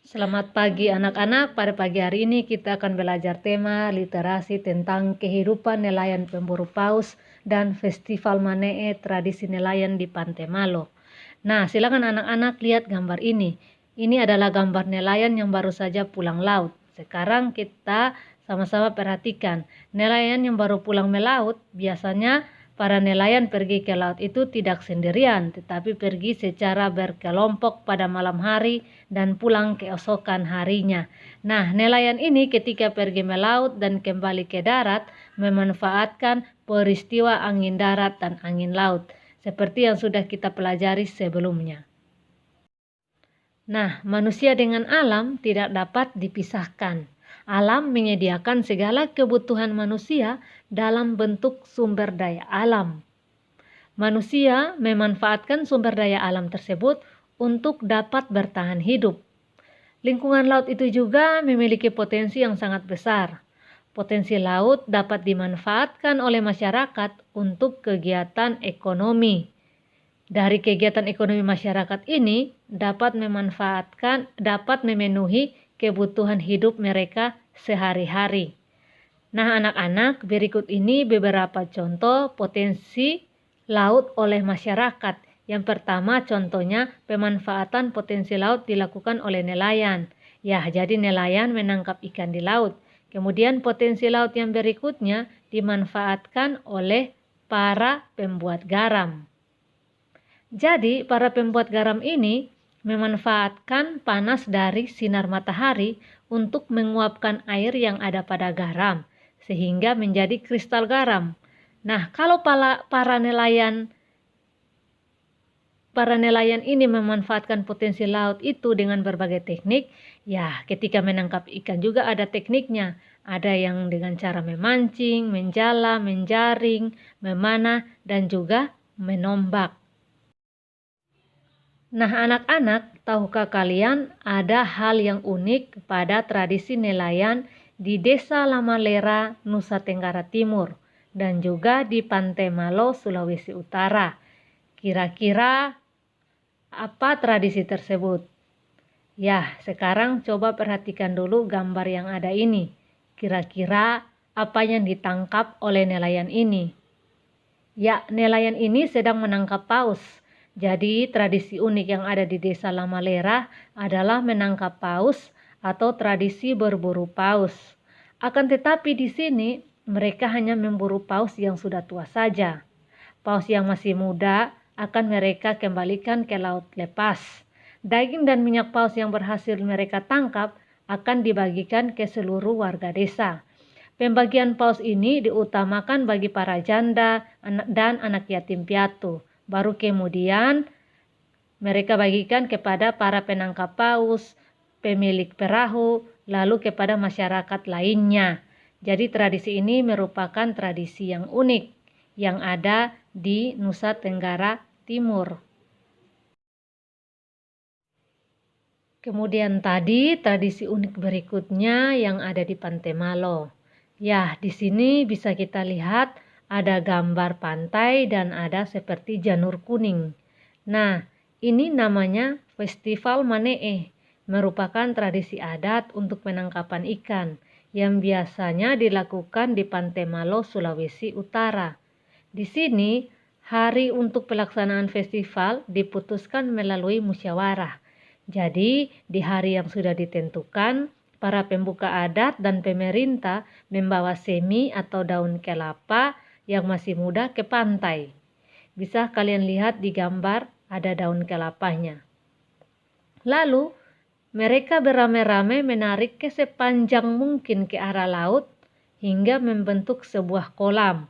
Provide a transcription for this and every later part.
Selamat pagi anak-anak. Pada pagi hari ini kita akan belajar tema literasi tentang kehidupan nelayan pemburu paus dan festival Manee tradisi nelayan di Pantai Malo. Nah, silakan anak-anak lihat gambar ini. Ini adalah gambar nelayan yang baru saja pulang laut. Sekarang kita sama-sama perhatikan. Nelayan yang baru pulang melaut biasanya para nelayan pergi ke laut itu tidak sendirian, tetapi pergi secara berkelompok pada malam hari dan pulang keesokan harinya. Nah, nelayan ini ketika pergi melaut dan kembali ke darat memanfaatkan peristiwa angin darat dan angin laut, seperti yang sudah kita pelajari sebelumnya. Nah, manusia dengan alam tidak dapat dipisahkan. Alam menyediakan segala kebutuhan manusia dalam bentuk sumber daya alam. Manusia memanfaatkan sumber daya alam tersebut untuk dapat bertahan hidup. Lingkungan laut itu juga memiliki potensi yang sangat besar. Potensi laut dapat dimanfaatkan oleh masyarakat untuk kegiatan ekonomi. Dari kegiatan ekonomi masyarakat ini dapat memenuhi kebutuhan hidup mereka sehari-hari. Nah, anak-anak, berikut ini beberapa contoh potensi laut oleh masyarakat. Yang pertama, contohnya pemanfaatan potensi laut dilakukan oleh nelayan. Ya, jadi nelayan menangkap ikan di laut. Kemudian potensi laut yang berikutnya dimanfaatkan oleh para pembuat garam. Jadi, para pembuat garam ini memanfaatkan panas dari sinar matahari untuk menguapkan air yang ada pada garam, sehingga menjadi kristal garam. Nah, kalau para nelayan ini memanfaatkan potensi laut itu dengan berbagai teknik, ya ketika menangkap ikan juga ada tekniknya. Ada yang dengan cara memancing, menjala, menjaring, memanah, dan juga menombak. Nah, anak-anak, tahukah kalian ada hal yang unik pada tradisi nelayan di Desa Lamalera, Nusa Tenggara Timur, dan juga di Pantai Malo, Sulawesi Utara? Kira-kira apa tradisi tersebut? Ya, sekarang coba perhatikan dulu gambar yang ada ini. Kira-kira apa yang ditangkap oleh nelayan ini? Ya, nelayan ini sedang menangkap paus. Jadi, tradisi unik yang ada di Desa Lamalera adalah menangkap paus atau tradisi berburu paus. Akan tetapi di sini mereka hanya memburu paus yang sudah tua saja. Paus yang masih muda akan mereka kembalikan ke laut lepas. Daging dan minyak paus yang berhasil mereka tangkap akan dibagikan ke seluruh warga desa. Pembagian paus ini diutamakan bagi para janda dan anak yatim piatu. Baru kemudian mereka bagikan kepada para penangkap paus, pemilik perahu, lalu kepada masyarakat lainnya. Jadi tradisi ini merupakan tradisi yang unik yang ada di Nusa Tenggara Timur. Kemudian tadi tradisi unik berikutnya yang ada di Pantai Malo. Ya, di sini bisa kita lihat ada gambar pantai dan ada seperti janur kuning. Nah, ini namanya Festival Manee, merupakan tradisi adat untuk penangkapan ikan yang biasanya dilakukan di Pantai Malo, Sulawesi Utara. Di sini, hari untuk pelaksanaan festival diputuskan melalui musyawarah. Jadi, di hari yang sudah ditentukan, para pembuka adat dan pemerintah membawa semi atau daun kelapa yang masih muda ke pantai. Bisa kalian lihat di gambar ada daun kelapanya. Lalu mereka beramai-ramai menarik ke sepanjang mungkin ke arah laut hingga membentuk sebuah kolam.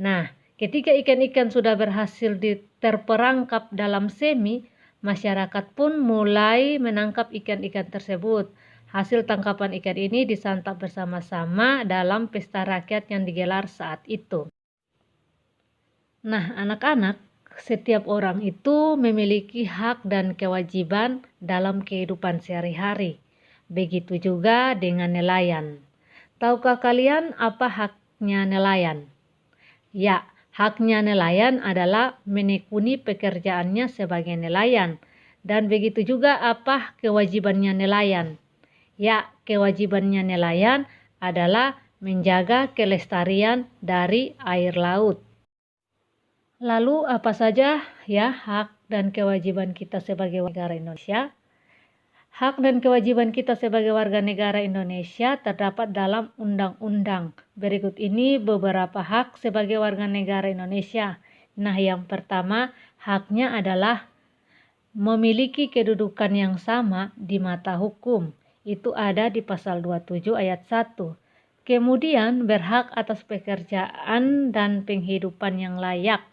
Nah, ketika ikan-ikan sudah berhasil terperangkap dalam semi, masyarakat pun mulai menangkap ikan-ikan tersebut. Hasil tangkapan ikan ini disantap bersama-sama dalam pesta rakyat yang digelar saat itu. Nah, anak-anak, setiap orang itu memiliki hak dan kewajiban dalam kehidupan sehari-hari. Begitu juga dengan nelayan. Tahukah kalian apa haknya nelayan? Ya, haknya nelayan adalah menekuni pekerjaannya sebagai nelayan. Dan begitu juga apa kewajibannya nelayan? Ya, kewajibannya nelayan adalah menjaga kelestarian dari air laut. Lalu apa saja ya hak dan kewajiban kita sebagai warga negara Indonesia? Hak dan kewajiban kita sebagai warga negara Indonesia terdapat dalam undang-undang. Berikut ini beberapa hak sebagai warga negara Indonesia. Nah, yang pertama, haknya adalah memiliki kedudukan yang sama di mata hukum. Itu ada di pasal 27 ayat 1. Kemudian berhak atas pekerjaan dan penghidupan yang layak.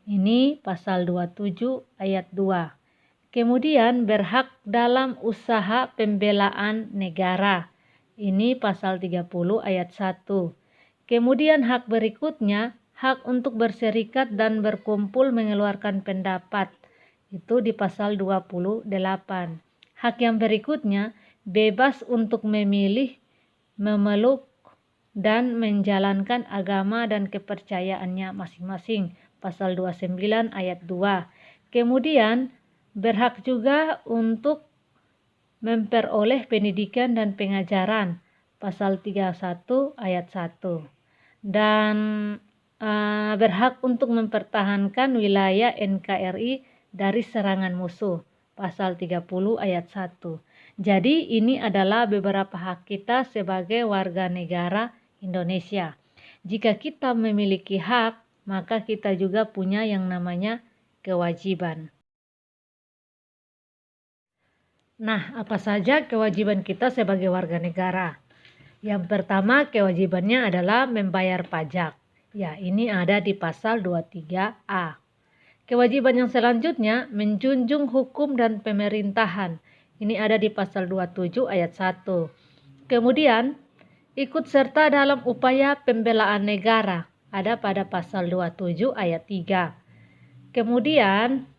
Ini pasal 27 ayat 2. Kemudian berhak dalam usaha pembelaan negara. Ini pasal 30 ayat 1. Kemudian hak berikutnya, hak untuk berserikat dan berkumpul mengeluarkan pendapat. Itu di pasal 28. Hak yang berikutnya, bebas untuk memilih, memeluk, dan menjalankan agama dan kepercayaannya masing-masing. Pasal 29 ayat 2. Kemudian berhak juga untuk memperoleh pendidikan dan pengajaran. Pasal 31 ayat 1. Dan berhak untuk mempertahankan wilayah NKRI dari serangan musuh. Pasal 30 ayat 1. Jadi ini adalah beberapa hak kita sebagai warga negara Indonesia. Jika kita memiliki hak, maka kita juga punya yang namanya kewajiban. Nah, apa saja kewajiban kita sebagai warga negara? Yang pertama, kewajibannya adalah membayar pajak. Ya, ini ada di pasal 23A. Kewajiban yang selanjutnya, menjunjung hukum dan pemerintahan. Ini ada di pasal 27 ayat 1. Kemudian, ikut serta dalam upaya pembelaan negara. Ada pada pasal 27 ayat 3. Kemudian,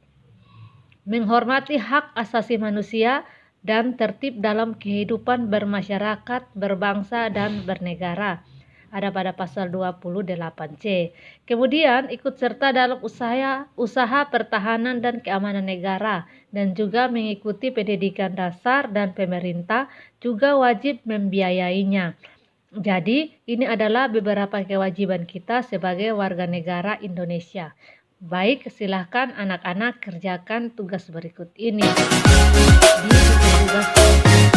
menghormati hak asasi manusia dan tertib dalam kehidupan bermasyarakat, berbangsa, dan bernegara. Ada pada pasal 28C. Kemudian ikut serta dalam usaha pertahanan dan keamanan negara, dan juga mengikuti pendidikan dasar, dan pemerintah juga wajib membiayainya. Jadi ini adalah beberapa kewajiban kita sebagai warga negara Indonesia. Baik, silahkan anak-anak kerjakan tugas berikut ini. Di tugas